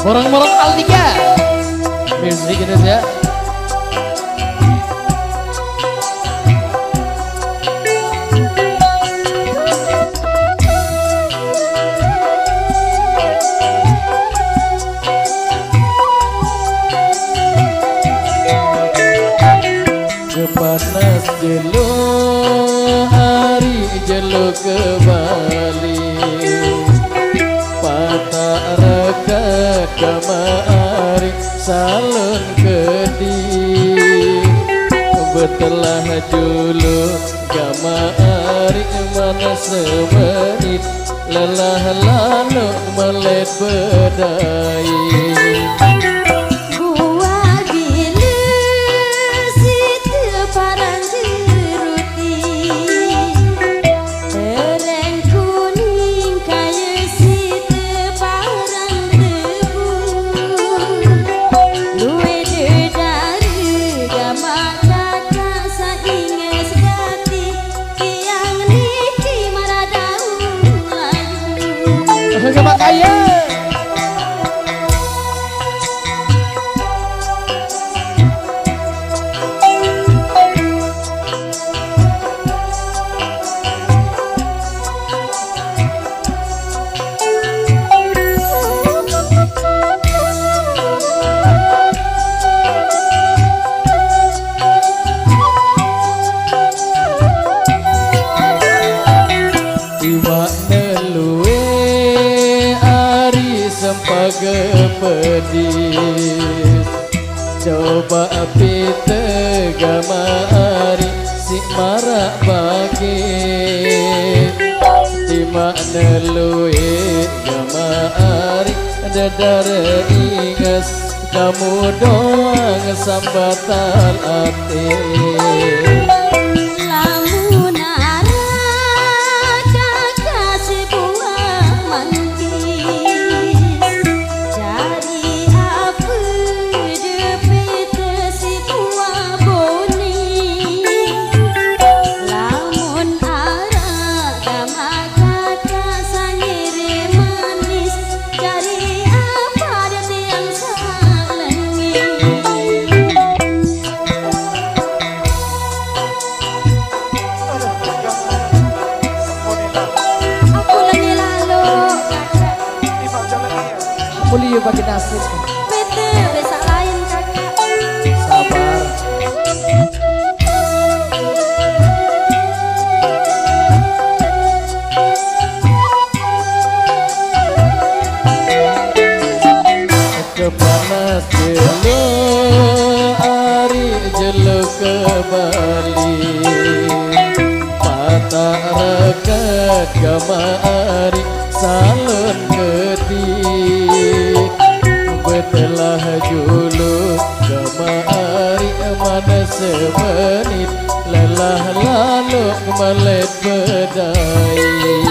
Morong-morong Altika Music Indonesia. Kepanas jelo hari jelo ke Bali patah rekat kamari salon kedi betelah julu kamari mana semenit lelah lalu melet bedai. Sama kaya pedis coba pita gamari si marak bagi di mana luit gamari dadar ingas kamu doang sambatan hati. Mulia bagi nasib. Bete besak lain kakak. Sabar. Kepanas jelo hari jelo ke Bali patah rekat kamari salon ketik betelah julu kamari mana semenit lelah lalu melet bedai.